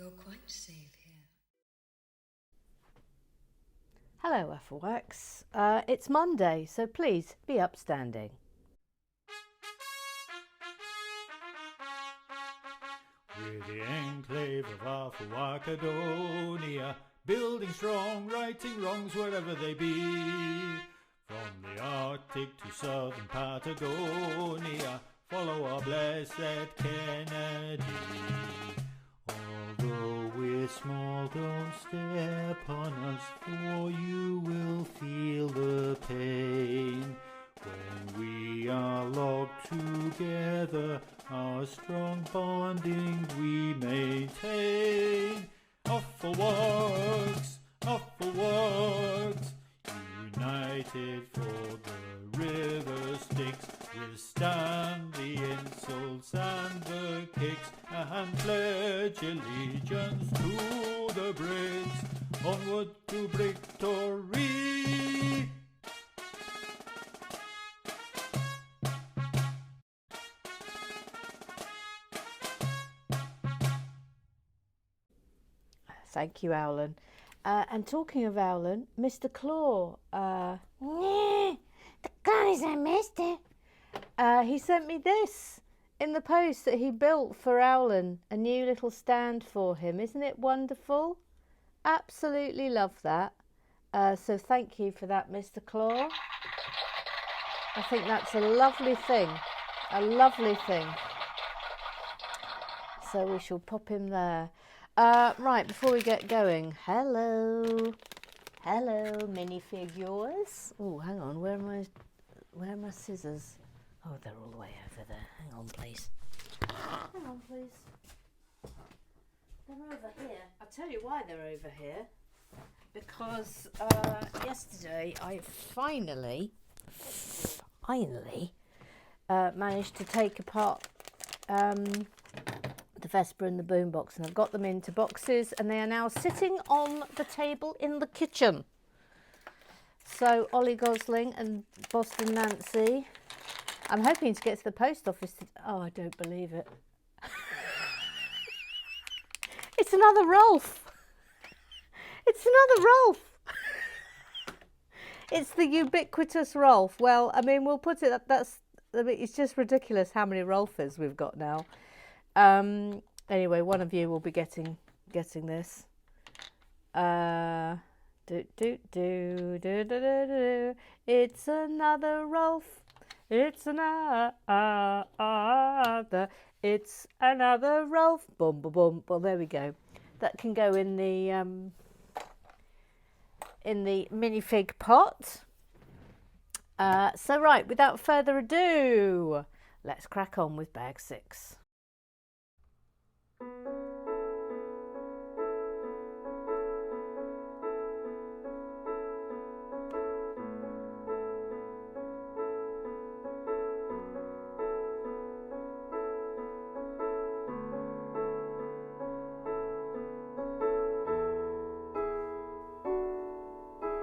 You're quite safe here. Hello, Afflewax. It's Monday, so please be upstanding. We're the enclave of Afflewacadonia, building strong, righting wrongs wherever they be. From the Arctic to southern Patagonia, follow our blessed Kennedy. Although we're small, don't step on us, for you will feel the pain. When we are locked together, our strong bonding we maintain. Off for works, united for the river Styx. We'll stand the insults and the kicks, and pledge allegiance to the Brits. Onward to victory! Thank you, Owlen. And talking of Owlen, Mr. Claw. The guys, I missed it. He sent me this in the post that he built for Owlen, a new little stand for him. Isn't it wonderful? Absolutely love that. So thank you for that, Mr. Claw. I think that's a lovely thing. A lovely thing. So we shall pop him there. Right, before we get going, hello minifigures. Oh, hang on, where are my scissors? Oh, they're all the way over there. Hang on, please. They're over here. I'll tell you why they're over here. Because yesterday I finally managed to take apart the Vespa and the boombox, and I've got them into boxes, and they are now sitting on the table in the kitchen. So Ollie Gosling and Boston Nancy, I'm hoping to get to the post office. Oh, I don't believe it. It's another Rolf. It's another Rolf. It's the ubiquitous Rolf. Well, I mean, we'll put it. It's just ridiculous how many Rolfers we've got now. Anyway, one of you will be getting this. It's another Rolf. It's another. It's another Rolf. Boom, boom, boom. Well, there we go. That can go in the minifig pot. So right, without further ado, let's crack on with bag 6.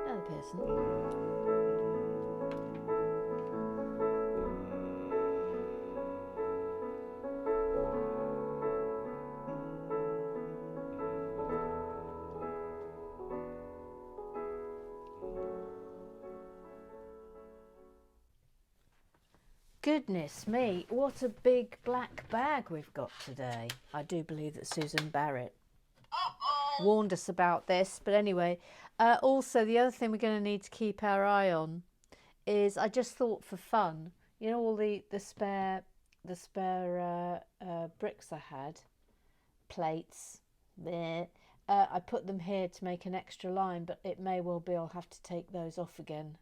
Another person. Goodness me, what a big black bag we've got today. I do believe that Susan Barrett warned us about this, but anyway. Also, the other thing we're going to need to keep our eye on is, I just thought for fun, you know, all the spare bricks I had, plates, there. I put them here to make an extra line, but it may well be I'll have to take those off again.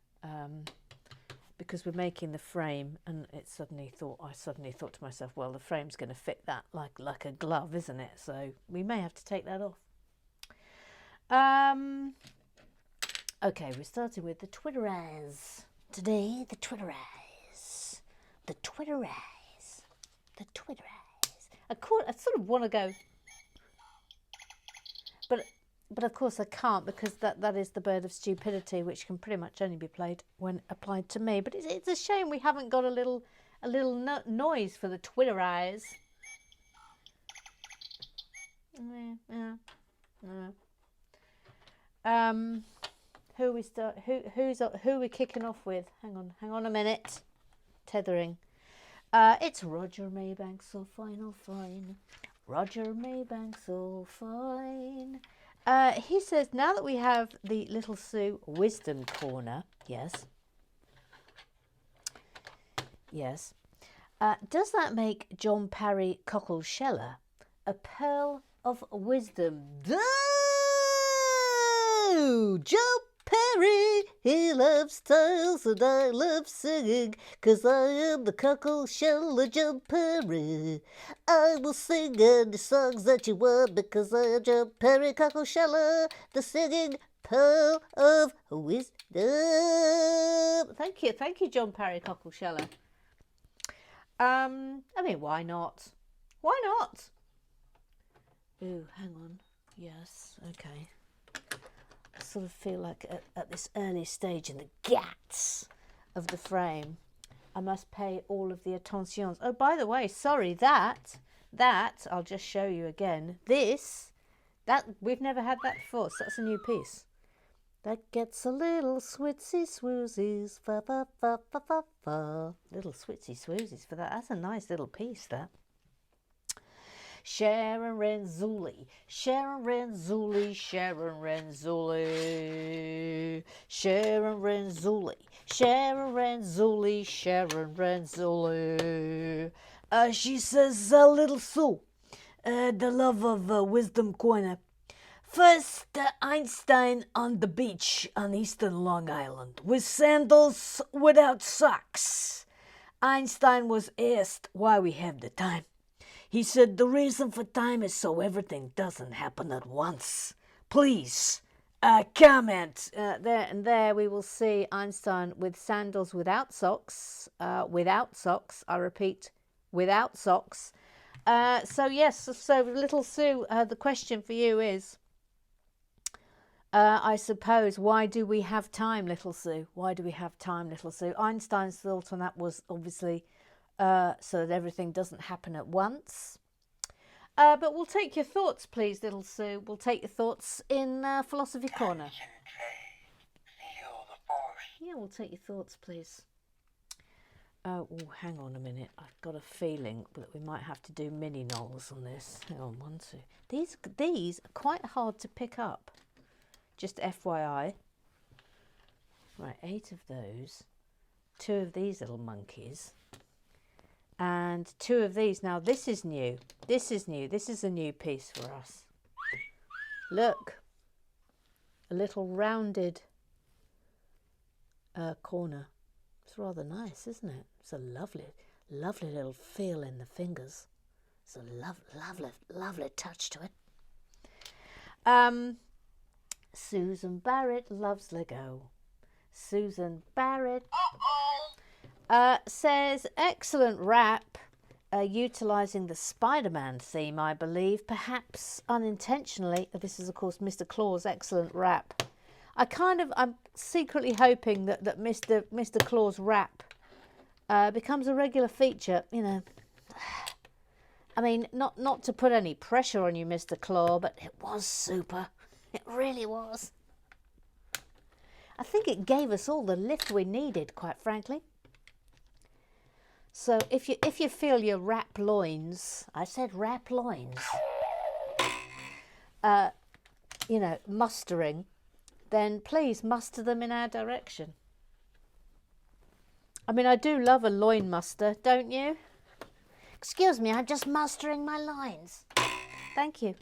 Because we're making the frame, and I suddenly thought to myself, well, the frame's going to fit that like a glove, isn't it? So we may have to take that off. Okay, we're starting with the Twitterizers. Today, the Twitterizers. The Twitterizers. The Twitterizers. I sort of want to go, but of course I can't, because that is the bird of stupidity, which can pretty much only be played when applied to me. But it's a shame we haven't got a little noise for the Twitterizers. Who are we kicking off with? Hang on a minute. Tethering. It's Roger Maybanks, so fine, oh fine. Roger Maybanks, so fine. He says, now that we have the Little Sue Wisdom Corner, yes, does that make John Parry Cockle-Sheller a pearl of wisdom? Oh, John Parry, he loves tales and I love singing, 'cause I am the Cockle-Sheller John Parry. I will sing any songs that you want, because I am John Parry Cockle-Sheller, the singing pearl of wisdom. Thank you, John Parry Cockle-Sheller. I mean, why not? Why not? Ooh, hang on. Yes, okay. I sort of feel like at this early stage in the gaps of the frame, I must pay all of the attentions. Oh, by the way, sorry, that I'll just show you again. That we've never had that before, so that's a new piece. That gets a little switsy swoozies, fa fa fa fa fa fa. Little switsy swoozies for that. That's a nice little piece, that. Sharon Renzulli, Sharon Renzulli, Sharon Renzulli, Sharon Renzulli, Sharon Renzulli, Sharon Renzulli. She says, Little Sue, the love of Wisdom Corner. First, Einstein on the beach on eastern Long Island with sandals without socks. Einstein was asked why we have the time. He said the reason for time is so everything doesn't happen at once. Please, comment. There we will see Einstein with sandals without socks. Without socks, I repeat, without socks. So Little Sue, the question for you is, I suppose, why do we have time, Little Sue? Why do we have time, Little Sue? Einstein's thought on that was obviously so that everything doesn't happen at once. But we'll take your thoughts, please, Little Sue. We'll take your thoughts in Philosophy Corner. Yeah, we'll take your thoughts, please. Oh, hang on a minute. I've got a feeling that we might have to do mini novels on this. Hang on, 1, 2. These are quite hard to pick up. Just FYI. Right, 8 of those. 2 of these little monkeys. And 2 of these. Now, this is new. This is new. This is a new piece for us. Look. A little rounded corner. It's rather nice, isn't it? It's a lovely, lovely little feel in the fingers. It's a lovely touch to it. Susan Barrett loves Lego. Susan Barrett says, excellent rap, utilising the Spider-Man theme, I believe, perhaps unintentionally. This is, of course, Mr. Claus' excellent rap. I'm secretly hoping that Mr. Claus' rap becomes a regular feature, you know. I mean, not to put any pressure on you, Mr. Claw, but it was super. It really was. I think it gave us all the lift we needed, quite frankly. So if you feel your rap loins, I said rap loins, mustering, then please muster them in our direction. I mean, I do love a loin muster, don't you? Excuse me, I'm just mustering my lines. Thank you.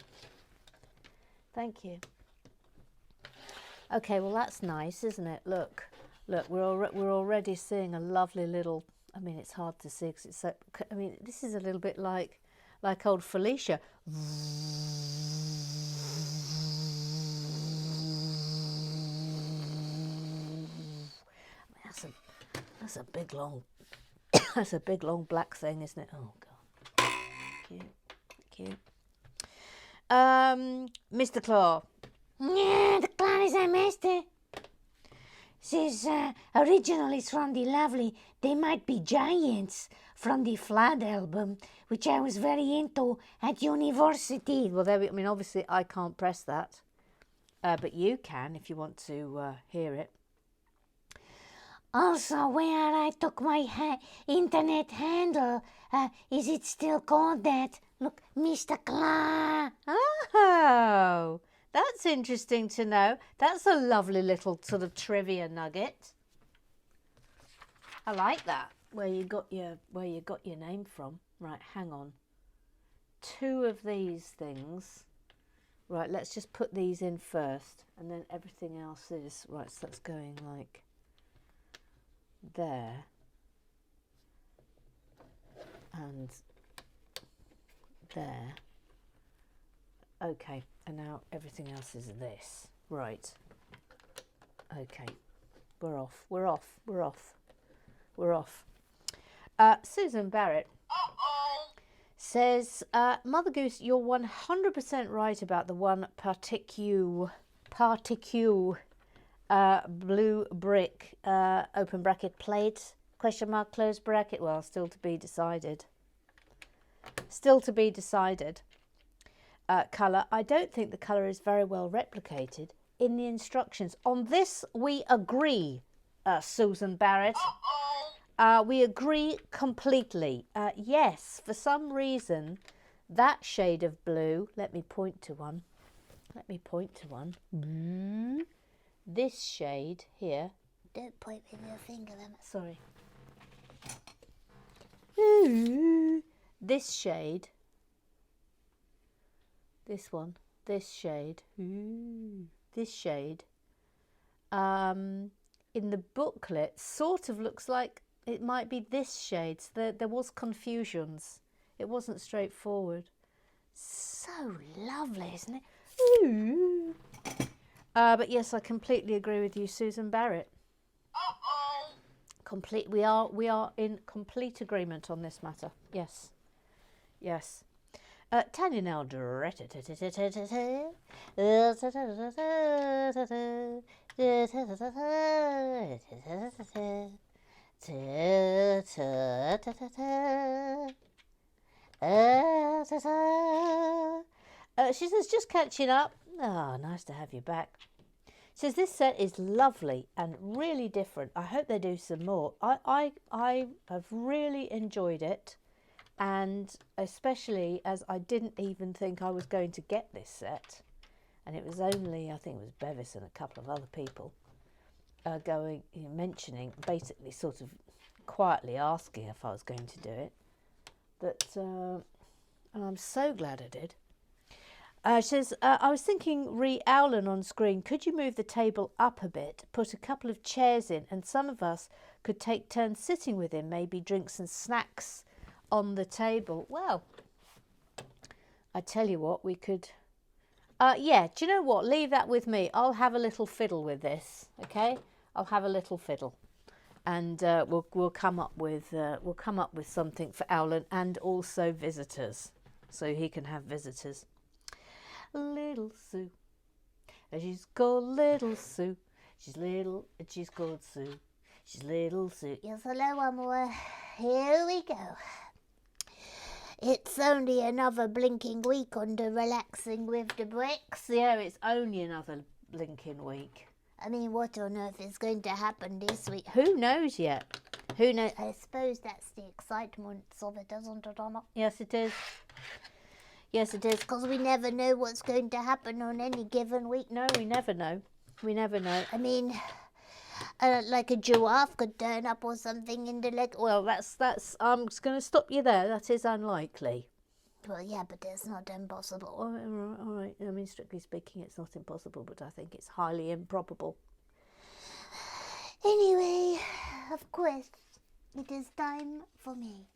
Thank you. Okay, well that's nice, isn't it? Look, we're already seeing a lovely little. I mean, it's hard to see because it's so. I mean, this is a little bit like old Felicia. That's a big long. That's a big long black thing, isn't it? Oh God. Cute. Mr. Claw. Yeah, the clown is a master. Says originally it's from the lovely They Might Be Giants from the Flood album, which I was very into at university. Well, there. I mean, obviously, I can't press that, but you can if you want to hear it. Also, where I took my internet handle, is it still called that? Look, Mr. Claw. Oh, that's interesting to know. That's a lovely little sort of trivia nugget. I like that. Where you got your name from. Right, hang on. 2 of these things. Right, let's just put these in first, and then everything else is right. So that's going like there, and there. Okay, and now everything else is this. Right. Okay, we're off. We're off. We're off. We're off. Susan Barrett says, Mother Goose, you're 100% right about the one particule blue brick, open bracket plate, question mark, close bracket. Well, still to be decided. Still to be decided. Colour. I don't think the colour is very well replicated in the instructions. On this, we agree, Susan Barrett. We agree completely. Yes, for some reason, that shade of blue, let me point to one. This shade here. Don't point with your finger, Emma. Sorry. This shade. This one. This shade. This shade. In the booklet, sort of looks like it might be this shade. So there was confusions. It wasn't straightforward. So lovely, isn't it? But yes, I completely agree with you, Susan Barrett. We are in complete agreement on this matter. Yes. Yes. Tanya Nell. She says, just catching up. Oh, nice to have you back. Says this set is lovely and really different. I hope they do some more. I have really enjoyed it, and especially as I didn't even think I was going to get this set, and it was only, I think it was Bevis and a couple of other people mentioning, basically sort of quietly asking if I was going to do it. And I'm so glad I did. She says, I was thinking re Owlen on screen. Could you move the table up a bit, put a couple of chairs in, and some of us could take turns sitting with him, maybe drinks and snacks on the table? Well, I tell you what, we could... yeah, do you know what? Leave that with me. I'll have a little fiddle with this, okay? I'll have a little fiddle. And we'll come up with something for Owlen and also visitors, so he can have visitors. Little Sue, she's called Little Sue. She's little and she's called Sue. She's Little Sue. Yes, hello, one more. Here we go. It's only another blinking week under relaxing with the bricks. Yeah, it's only another blinking week. I mean, what on earth is going to happen this week? Who knows yet? Who knows? I suppose that's the excitement of it, isn't it, Anna? Yes, it is. Yes, it is. Because we never know what's going to happen on any given week. No, we never know. We never know. I mean, like a giraffe could turn up or something in the leg. Well, that's. I'm just going to stop you there. That is unlikely. Well, yeah, but it's not impossible. All right. I mean, strictly speaking, it's not impossible, but I think it's highly improbable. Anyway, of course, it is time for me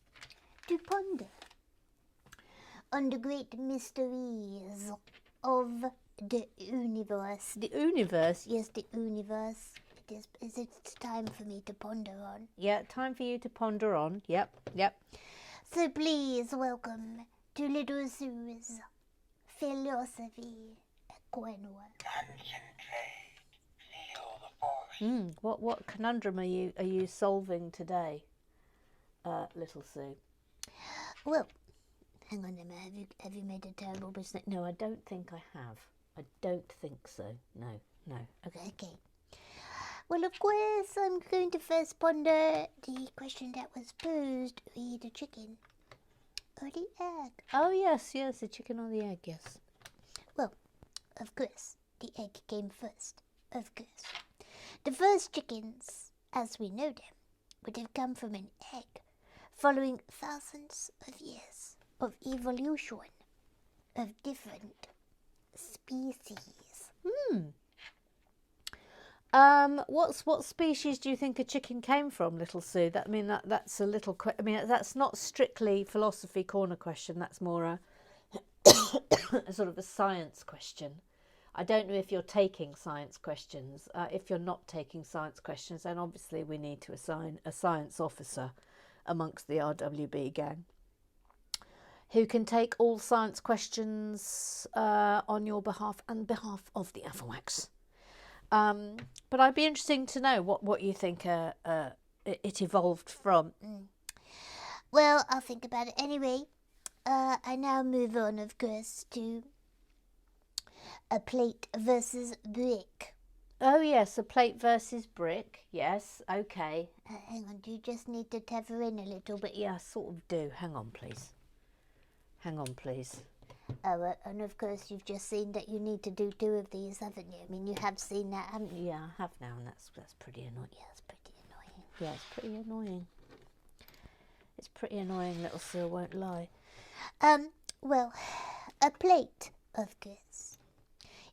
to ponder on the great mysteries of the universe. The universe? Yes, the universe. Is it time for me to ponder on? Yeah, time for you to ponder on. Yep. So please welcome to Little Sue's Philosophy Equinox. Concentrate. Feel the force What conundrum are you solving today, little Sue? Well, hang on a minute. Have you made a terrible mistake? No, I don't think I have. I don't think so. No. Okay. Well, of course, I'm going to first ponder the question that was posed: the chicken or the egg? Oh yes, the chicken or the egg, yes. Well, of course, the egg came first. Of course. The first chickens, as we know them, would have come from an egg, following thousands of years of evolution of different species. What species do you think a chicken came from, little Sue? That's a little. That's not strictly philosophy corner question. That's more a sort of a science question. I don't know if you're taking science questions. If you're not taking science questions, then obviously we need to assign a science officer amongst the RWB gang who can take all science questions on your behalf and behalf of the Afterwax. But I'd be interesting to know what you think it evolved from. Well, I'll think about it anyway. I now move on, of course, to a plate versus brick. Oh yes, a plate versus brick. Yes, okay. Hang on, do you just need to tether in a little bit? Yeah, I sort of do. Hang on, please. Oh, and of course you've just seen that you need to do 2 of these, haven't you? I mean, you have seen that, haven't you? Yeah, I have now, and that's pretty annoying. Yeah, it's pretty annoying. Yeah, it's pretty annoying. It's pretty annoying, little Sue, won't lie. Well, a plate, of course,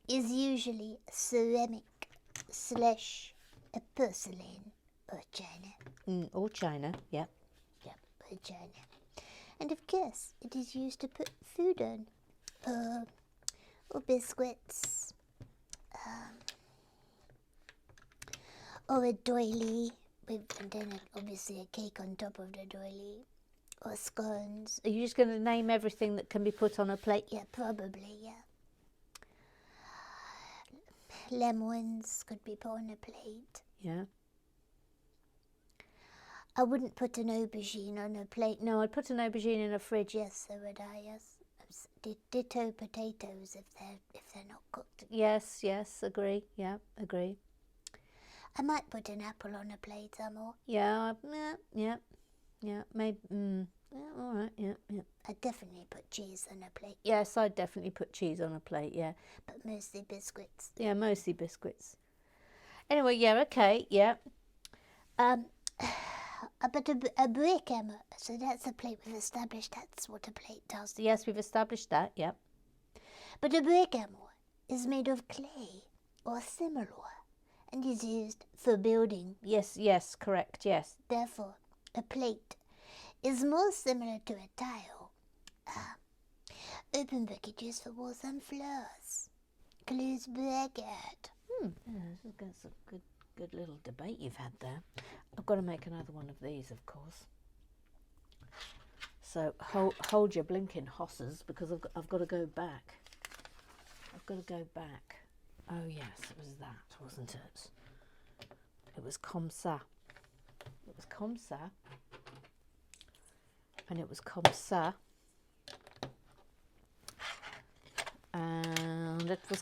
is usually ceramic / a porcelain or china. Or China, yep. Yep, or china. And of course, it is used to put food on, or biscuits, or a doily, and then obviously a cake on top of the doily, or scones. Are you just going to name everything that can be put on a plate? Yeah, probably, yeah. Lemons could be put on a plate. Yeah. I wouldn't put an aubergine on a plate. No, I'd put an aubergine in a fridge. Yes, so would I, yes. Ditto potatoes if they're not cooked. Yes, agree. Yeah, agree. I might put an apple on a plate, Amor. Yeah, maybe. Yeah, all right. Yeah. I'd definitely put cheese on a plate. Yes, I'd definitely put cheese on a plate. Yeah, but mostly biscuits. Yeah, mostly biscuits. Anyway, yeah, okay, yeah. But a brick, Emma. So that's a plate we've established. That's what a plate does. Yes, we've established that. Yep. But a brick, Emma, is made of clay or similar, and is used for building. Yes, correct. Yes. Therefore, a plate is more similar to a tile. Open packages for walls and floors. Close bracket. Yeah, that's a good little debate you've had there. I've got to make another one of these, of course. So hold your blinking hosses, because I've got to go back. Oh yes, it was that, wasn't it? It was comme ça. And it was comme ça. And it was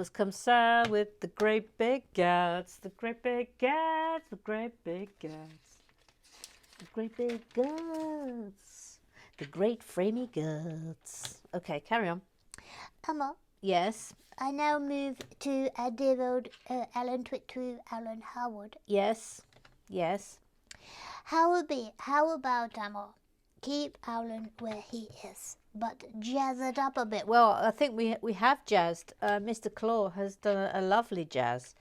comme ça with the great big guts, the great big guts, the great big guts, the great big guts, the great framey guts. Okay, carry on. Emma. Yes. I now move to a dear old Alan Twittrue, Alan Howard. Yes. How about Emma? Keep Alan where he is, but jazz it up a bit. Well, I think we have jazzed. Mr. Claw has done a lovely jazz,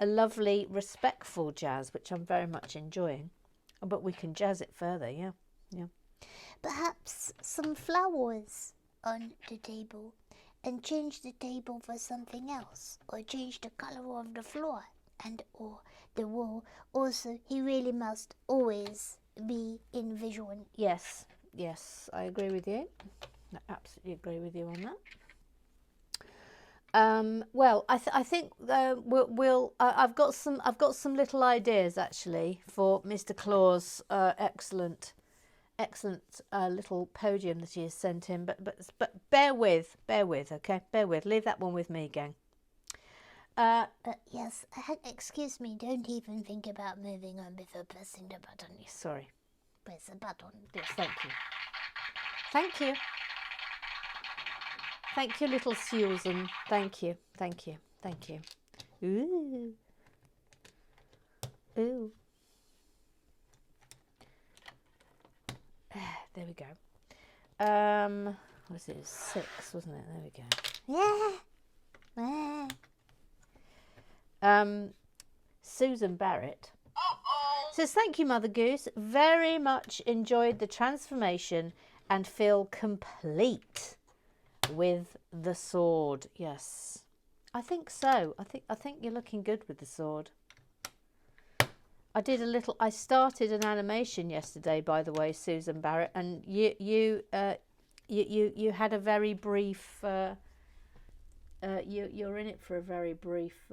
a lovely respectful jazz, which I'm very much enjoying. But we can jazz it further, yeah. Perhaps some flowers on the table, and change the table for something else, or change the colour of the floor and or the wall. Also, he really must always be in visual. Yes, I agree with you. I absolutely agree with you on Well, I think I've got some little ideas actually for Mr. Claw's excellent little podium that he has sent in. But bear with, okay, bear with. Leave that one with me, gang. Yes, excuse me, don't even think about moving on before pressing the button. Sorry. Press the button. Yes, thank you. Thank you. Thank you, little Susan. Thank you. Thank you. Thank you. Ooh. Ooh. There we go. Was it 6, wasn't it? There we go. Yeah. Susan Barrett says, thank you, Mother Goose. Very much enjoyed the transformation and feel complete with the sword. Yes, I think so. I think you're looking good with the sword. I started an animation yesterday, by the way, Susan Barrett, and you had a very brief. You're in it for a very brief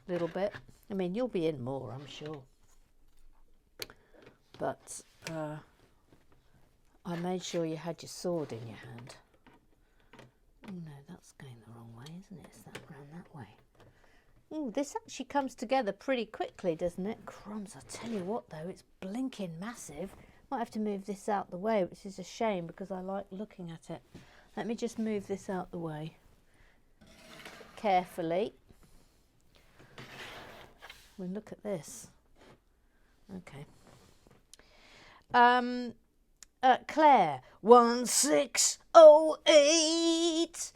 little bit. I mean, you'll be in more, I'm sure. But I made sure you had your sword in your hand. Oh no, that's going the wrong way, isn't it? It's that round that way. Oh, this actually comes together pretty quickly, doesn't it? Crumbs, I tell you what though, it's blinking massive. Might have to move this out the way, which is a shame because I like looking at it. Let me just move this out the way. Carefully. We'll look at this. Okay. Claire 1608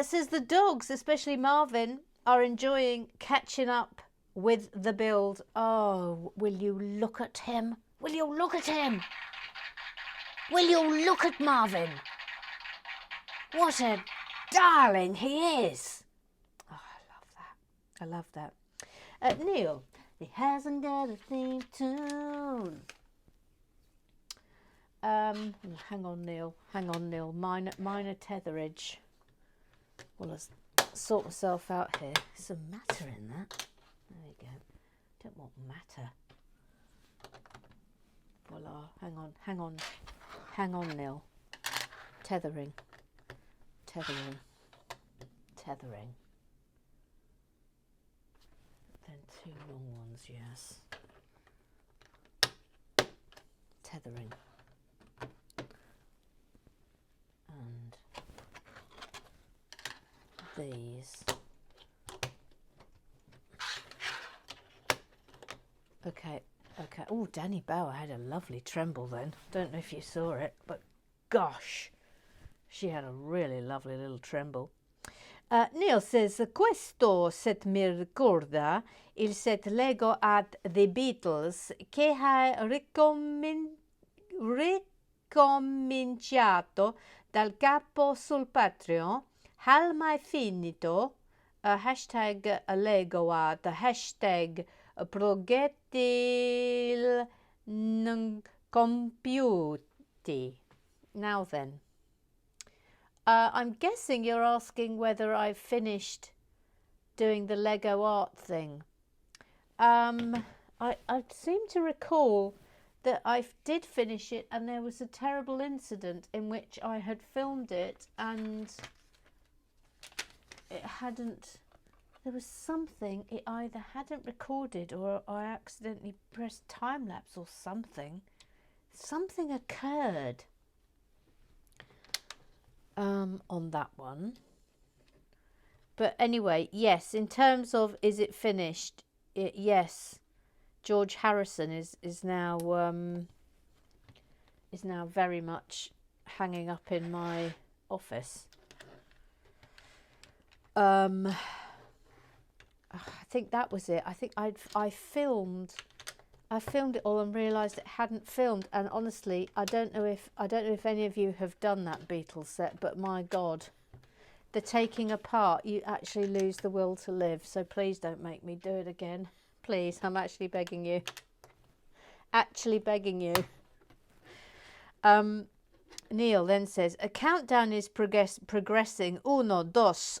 says the dogs, especially Marvin, are enjoying catching up with the build. Oh, will you look at him? Will you look at him? Will you look at Marvin? What a darling he is. Oh, I love that. Neil, he hasn't got a theme tune. Hang on, Neil. Minor tetherage. Well, let's sort myself out here. There's some matter in that. There we go. Don't want matter. Voila. Hang on, Neil. Tethering. Then 2 long ones, yes. Tethering. And these. Okay. Oh, Danny Bauer had a lovely tremble then. Don't know if you saw it, but gosh, she had a really lovely little tremble. Neil says, questo set mi ricorda il set Lego at The Beatles che hai ricominciato dal capo sul Patreon. Hai mai finito? Hashtag Lego at hashtag progetti non compiuti. Now then. I'm guessing you're asking whether I've finished doing the Lego art thing. I seem to recall that I did finish it and there was a terrible incident in which I had filmed it and it hadn't... There was something, it either hadn't recorded or I accidentally pressed time-lapse or something. Something occurred. On that one. But anyway, yes, in terms of is it finished, yes, George Harrison is now very much hanging up in my office. I think that was it. I think I filmed it all and realised it hadn't filmed, and honestly I don't know if any of you have done that Beatles set, but my God, the taking apart, you actually lose the will to live. So please don't make me do it again. Please, I'm actually begging you. Neil then says, a countdown is progressing. Uno, dos,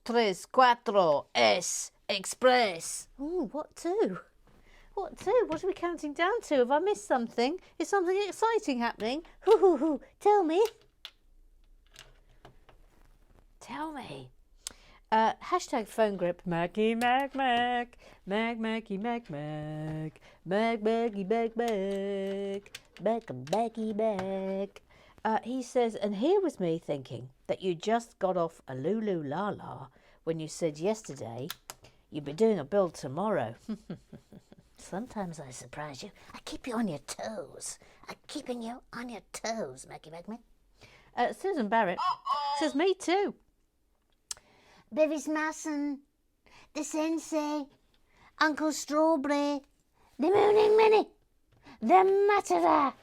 tres, cuatro, es, express. Oh, what to? What to? What are we counting down to? Have I missed something? Is something exciting happening? Hoo hoo hoo. Tell me. Tell me. Hashtag phone grip. Maggie, Mag, Mag. Mag, Maggie, Mag, Mag. Mag, Maggie, Mag, Mag. Mag, Maggie, Mag. He says, and here was me thinking that you just got off a Lulu La La when you said yesterday you'd be doing a build tomorrow. Sometimes I surprise you. I keep you on your toes. I'm keeping you on your toes, Maggie Magman. Susan Barrett says, me too. Bevis Masson, the Sensei, Uncle Strawberry, the Mooning Minnie, the Matara,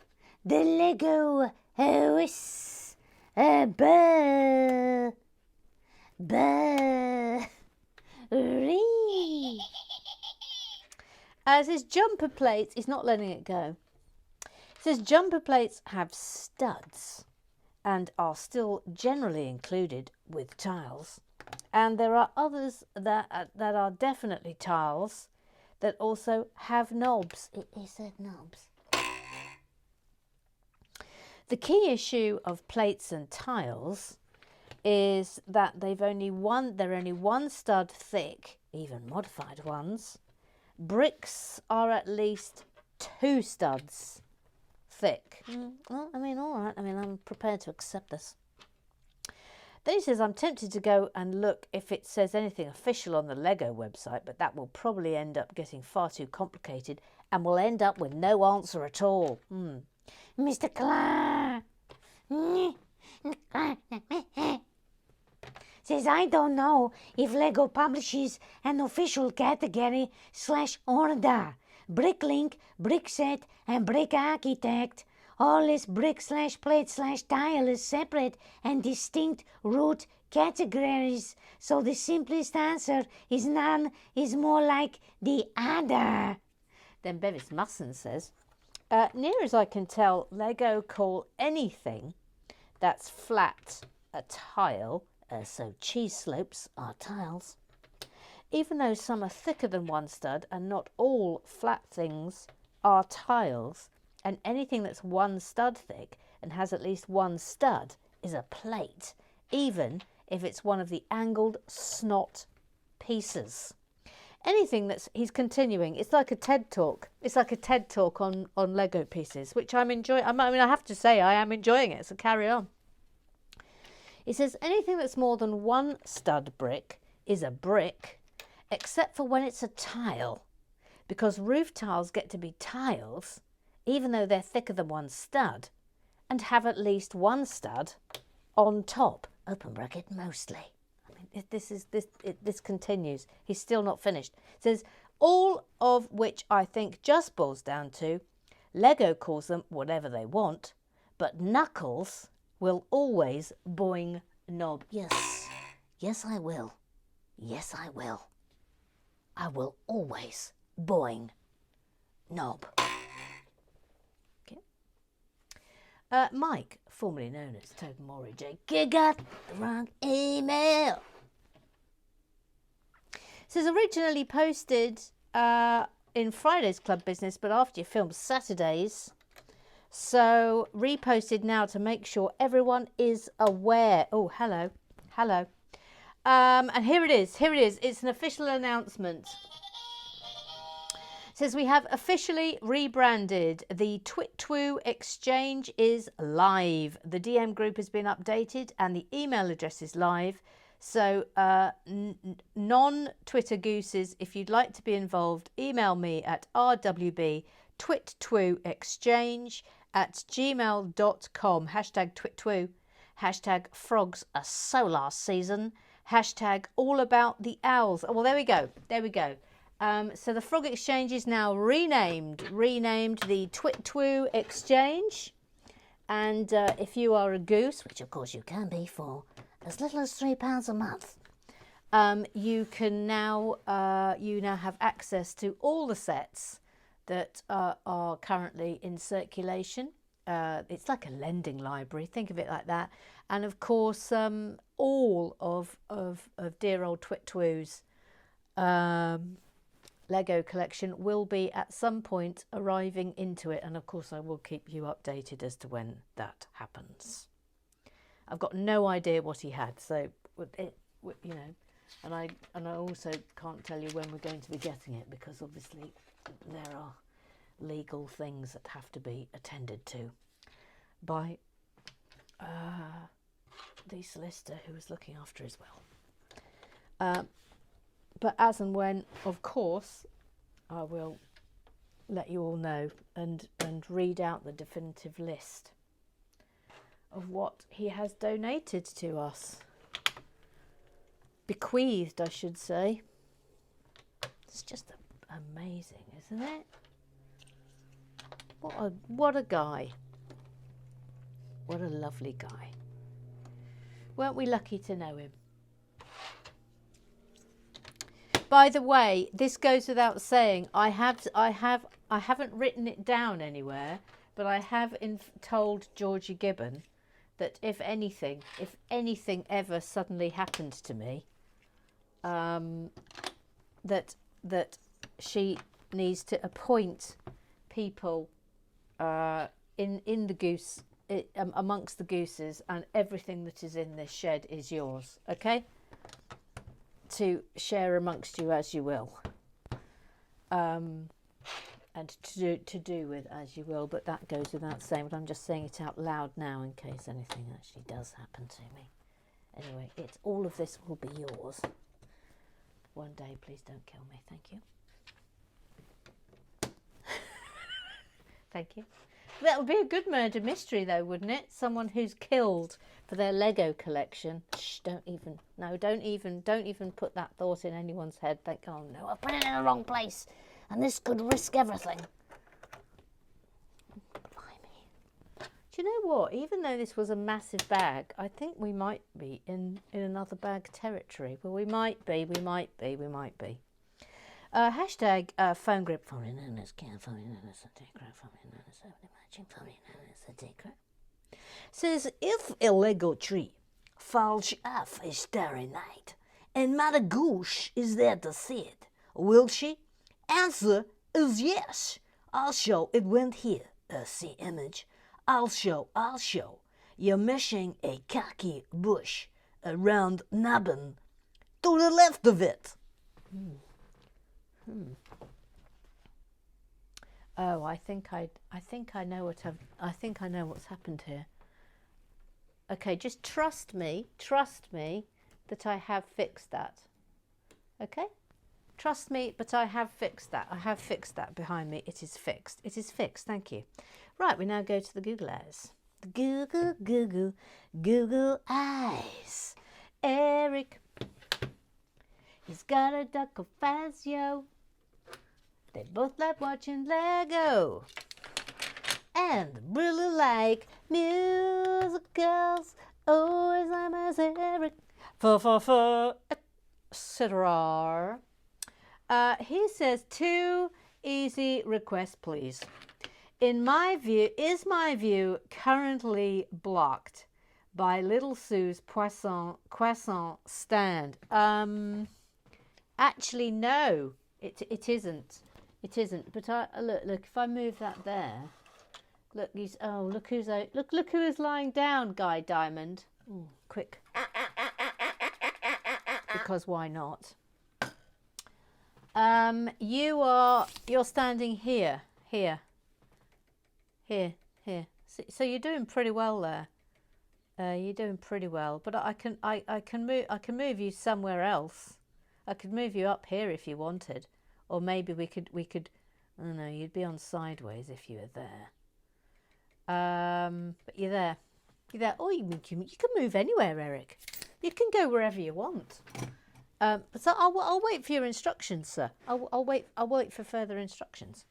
the Lego, Whis, Burr, Ree. It says jumper plates, he's not letting it go. It says jumper plates have studs and are still generally included with tiles. And there are others that are definitely tiles that also have knobs. It said knobs. The key issue of plates and tiles is that they're only one stud thick, even modified ones. Bricks are at least 2 studs thick. Well, I mean, all right. I mean, I'm prepared to accept this. Then he says, I'm tempted to go and look if it says anything official on the Lego website, but that will probably end up getting far too complicated and we'll end up with no answer at all. Mr. Clark says, I don't know if Lego publishes an official category /order. Bricklink, Brickset, and Brick Architect. All is brick/plate/tile is separate and distinct root categories. So the simplest answer is none is more like the other. Then Bevis Musson says, near as I can tell, Lego call anything that's flat a tile, so cheese slopes are tiles. Even though some are thicker than one stud and not all flat things are tiles, and anything that's one stud thick and has at least one stud is a plate, even if it's one of the angled snot pieces. Anything that's, he's continuing, it's like a TED Talk. It's like a TED Talk on Lego pieces, which I'm enjoying. I mean, I have to say I am enjoying it, so carry on. He says anything that's more than one stud brick is a brick, except for when it's a tile, because roof tiles get to be tiles even though they're thicker than one stud, and have at least one stud on top. Open bracket, mostly. I mean, this continues. He's still not finished. It says, all of which I think just boils down to, Lego calls them whatever they want, but Knuckles will always boing knob. Yes, I will. Yes, I will. I will always boing knob. Mike, formerly known as Tobermory J. Got the wrong email. Says originally posted in Friday's Club Business, but after you filmed Saturdays. So reposted now to make sure everyone is aware. Oh, hello. And here it is. It's an official announcement. It says we have officially rebranded. The TwitTwoo exchange is live. The DM group has been updated and the email address is live. So non-Twitter gooses, if you'd like to be involved, email me at rwbtwittwooexchange@gmail.com. Hashtag TwitTwoo. Hashtag frogs are so last season. Hashtag all about the owls. Oh, well, there we go. So the Frog Exchange is now renamed the TwitTwoo Exchange. And if you are a goose, which of course you can be for as little as £3 a month, you now have access to all the sets that are currently in circulation. it's like a lending library. Think of it like that. And of course, all of dear old Twit Twoo's Lego collection will be at some point arriving into it, and of course I will keep you updated as to when that happens. I've got no idea what he had, so it, you know, and I also can't tell you when we're going to be getting it, because obviously there are legal things that have to be attended to by the solicitor who was looking after as well. But as and when, of course, I will let you all know and read out the definitive list of what he has donated to us. Bequeathed, I should say. It's just amazing, isn't it? What a guy. What a lovely guy. Weren't we lucky to know him? By the way, this goes without saying. I haven't written it down anywhere, but I have told Georgie Gibbon that if anything ever suddenly happened to me, that she needs to appoint people in the goose, amongst the gooses, and everything that is in this shed is yours. Okay. To share amongst you as you will, and to do with as you will, but that goes without saying, but I'm just saying it out loud now in case anything actually does happen to me. Anyway, all of this will be yours. One day, please don't kill me. Thank you. Thank you. That would be a good murder mystery, though, wouldn't it? Someone who's killed for their Lego collection. Shh, don't even put that thought in anyone's head. Think, oh no, I put it in the wrong place, and this could risk everything. Blimey. Do you know what? Even though this was a massive bag, I think we might be in another bag territory. Well, we might be. Hashtag phone grip, phone known as can, phone known as a secret, phone known as a matching, phone known as a secret. Says, if a Lego tree falls off a starry night and Mother Goose is there to see it, will she? Answer is yes. I'll show it went here. See image. I'll show. You're missing a khaki bush around nubbin to the left of it. Oh, I think I know what's happened here. Okay, just trust me that I have fixed that. Okay? Trust me, but I have fixed that. I have fixed that behind me. It is fixed. It is fixed. Thank you. Right, we now go to the Google eyes. The Google eyes. Eric. He's got a duck of Fazio. They both like watching Lego. And really like musicals. Always I'm as Eric. Etc. He says 2 easy requests, please. In my view, is my view currently blocked by Little Sue's croissant stand? Actually, no, it isn't. It isn't. But look. If I move that there, look. Look who's out. Look who is lying down, Guy Diamond. Ooh, quick. Because why not? You're standing here. So you're doing pretty well there. You're doing pretty well. But I can move you somewhere else. I could move you up here if you wanted, or maybe we could. I don't know. You'd be on sideways if you were there. But you're there. You're there. Oh, you can move anywhere, Eric. You can go wherever you want. So I'll wait for your instructions, sir. I'll wait for further instructions.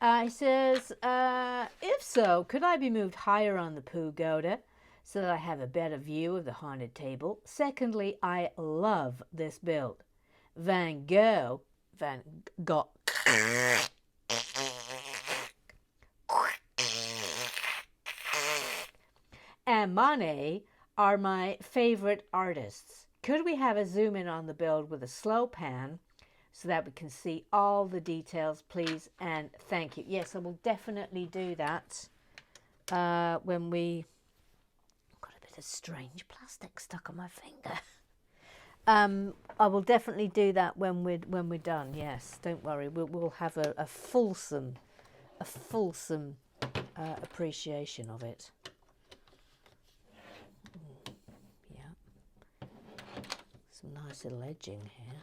He says, if so, could I be moved higher on the pagoda so that I have a better view of the haunted table? Secondly, I love this build. Van Gogh. and Monet are my favourite artists. Could we have a zoom in on the build with a slow pan so that we can see all the details, please? And thank you. Yes, I will definitely do that when we... I've got a bit of strange plastic stuck on my finger. I will definitely do that when we're done. Yes, don't worry. We'll have a fulsome appreciation of it. Yeah, some nice little edging here.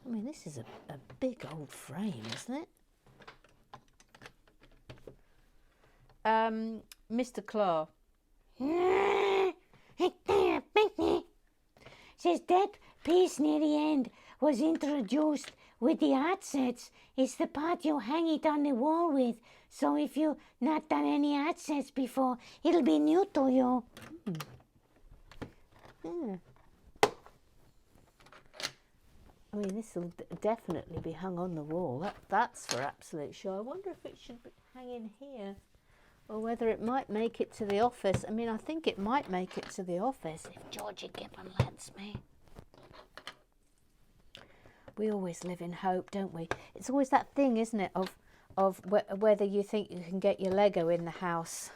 I mean, this is a big old frame, isn't it? Mr. Claw. Says that piece near the end was introduced with the art sets. It's the part you hang it on the wall with. So if you've not done any art sets before, it'll be new to you. I mean, this will definitely be hung on the wall. That's for absolute sure. I wonder if it should hang in here or whether it might make it to the office. I mean, I think it might make it to the office if Georgie Gibbon lets me. We always live in hope, don't we? It's always that thing, isn't it, of whether you think you can get your Lego in the house.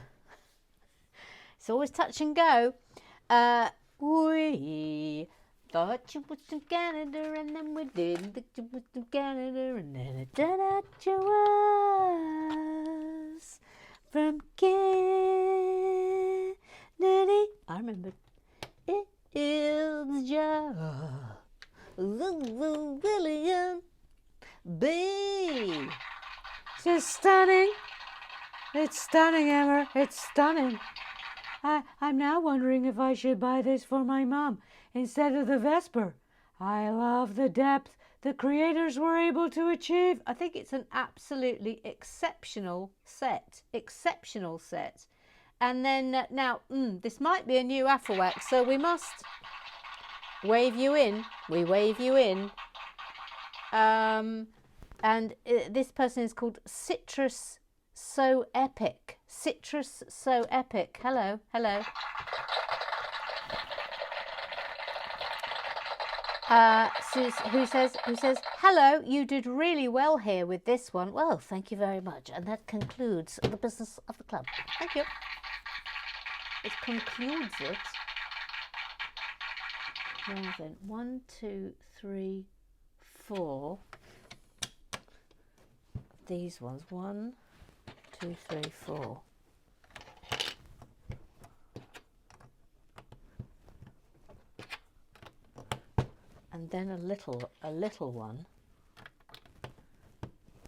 It's always touch and go. We thought you was from Canada, and then we didn't think you was from Canada, and then it turned out you was from Canada. I remember. It is just William B. It's stunning. It's stunning, Emma. It's stunning. I'm now wondering if I should buy this for my mom instead of the Vesper. I love the depth the creators were able to achieve. I think it's an absolutely exceptional set. Exceptional set. And then now, this might be a new Afflewax, so we must wave you in. We wave you in. This person is called Citrus So Epic. Citrus So Epic. Hello, hello. Who says, hello, you did really well here with this one. Well, thank you very much. And that concludes the business of the club. Thank you. It concludes it. Now then, 1, 2, 3, 4. These ones. 1, 2, 3, 4. And then a little one,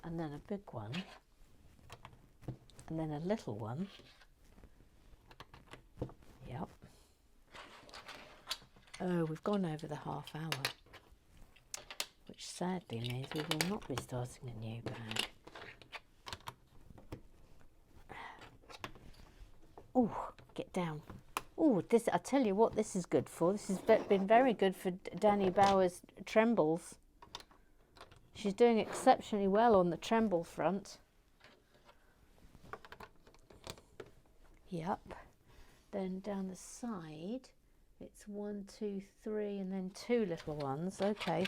and then a big one, and then a little one. Yep. Oh, we've gone over the half hour, which sadly means we will not be starting a new bag. Oh, get down. Oh, this, I tell you what, this is good for. This has been very good for Danny Bauer's trembles. She's doing exceptionally well on the tremble front. Yep. Then down the side, it's 1, 2, 3, and then 2 little ones. Okay.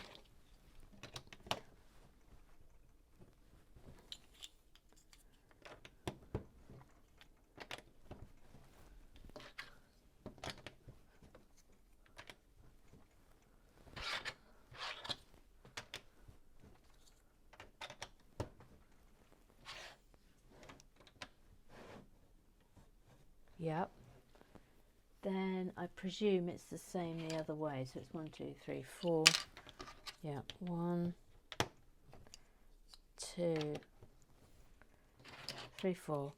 Yep. Then I presume it's the same the other way. So it's 1, 2, 3, 4. Yeah, 1, 2, 3, 4.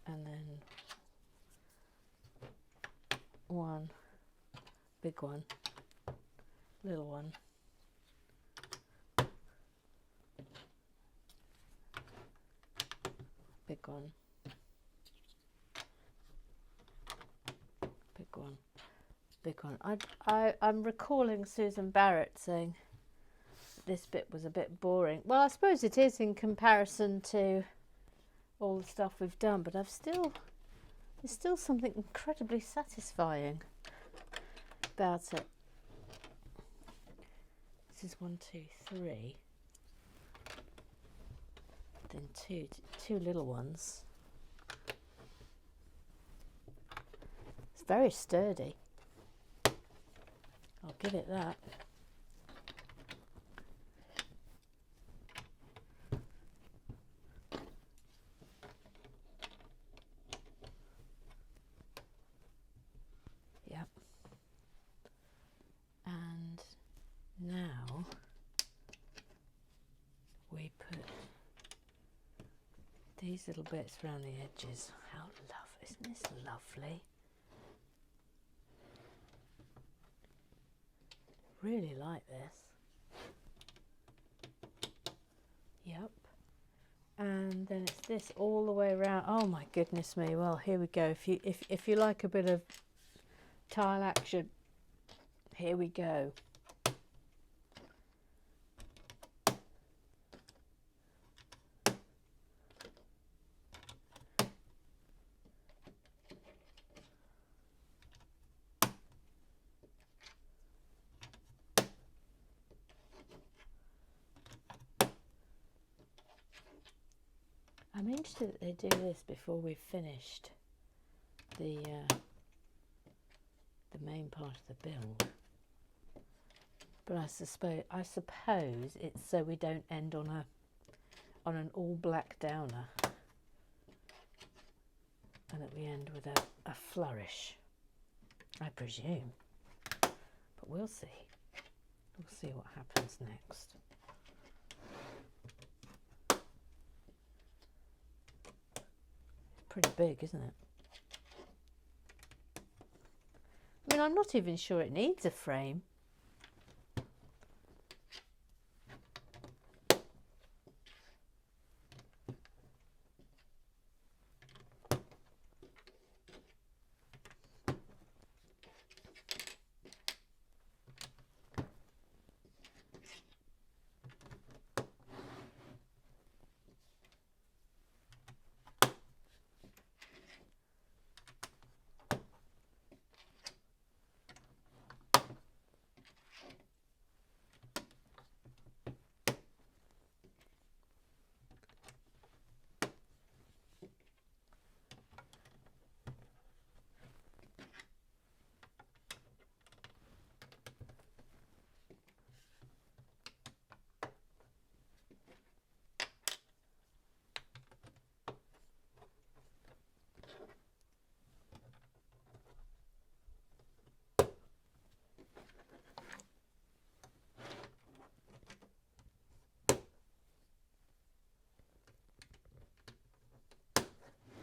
And then 1, big one, little one. Big one, big one, big one. I'm recalling Susan Barrett saying this bit was a bit boring. Well, I suppose it is in comparison to all the stuff we've done, but there's still something incredibly satisfying about it. This is 1, 2, 3. Then two little ones. It's very sturdy. I'll give it that. Yep. And now we put these little bits around the edges. How lovely, isn't this lovely? Really like this. Yep. And then it's this all the way around. Oh my goodness me. Well, here we go. If you like a bit of tile action, here we go. I'm interested that they do this before we've finished the main part of the build. But I suppose it's so we don't end on an all black downer, and that we end with a flourish, I presume. But we'll see. We'll see what happens next. Pretty big, isn't it? I mean, I'm not even sure it needs a frame.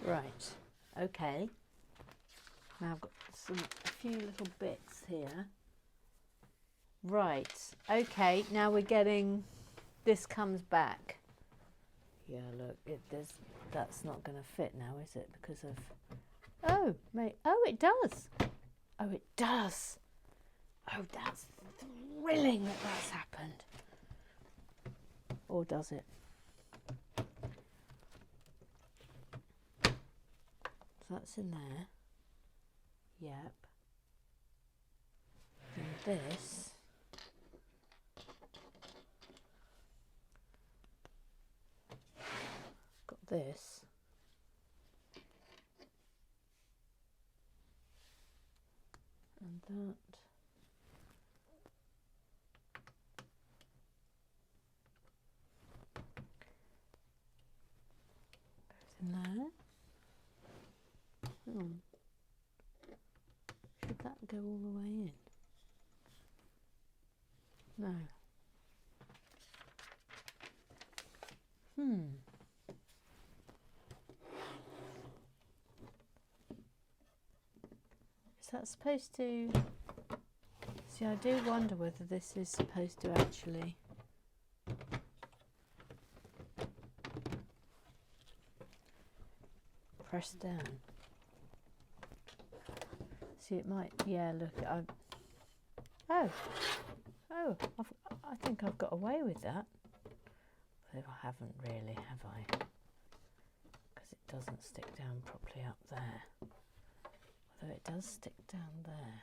Right, okay. Now I've got a few little bits here. Right, okay, now we're getting, this comes back. Yeah, look, that's not going to fit now, is it? Because of, oh, it does. Oh, it does. Oh, that's thrilling that that's happened. Or does it? So that's in there. Yep. And this. Got this. And that. Goes in there. Should that go all the way in? No. Is that supposed to... See, I do wonder whether this is supposed to actually... press down. See, it might... Yeah, look, I think I've got away with that. Though I haven't really, have I? Because it doesn't stick down properly up there. Although it does stick down there.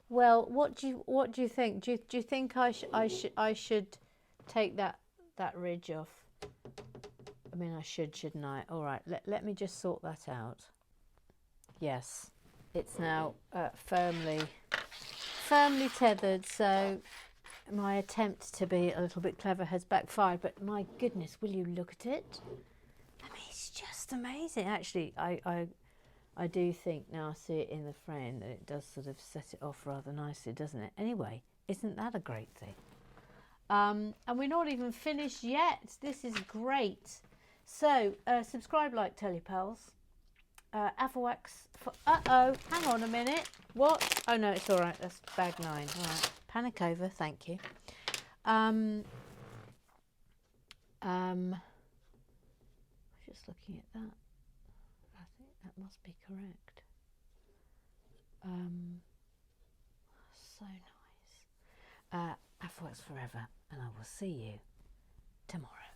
Well, what do you think? Do you think I should take that ridge off? I mean, I shouldn't I? All right, let me just sort that out. Yes, it's now firmly tethered, so my attempt to be a little bit clever has backfired, but my goodness, will you look at it? I mean, it's just amazing. Actually, I do think now I see it in the frame that it does sort of set it off rather nicely, doesn't it? Anyway, isn't that a great thing? And we're not even finished yet. This is great. So, subscribe, like, tell your pals. Avawax for, hang on a minute. What? Oh no, it's all right. That's bag 9. All right. Panic over. Thank you. Just looking at that. I think that must be correct. So nice. Avawax forever, and I will see you tomorrow.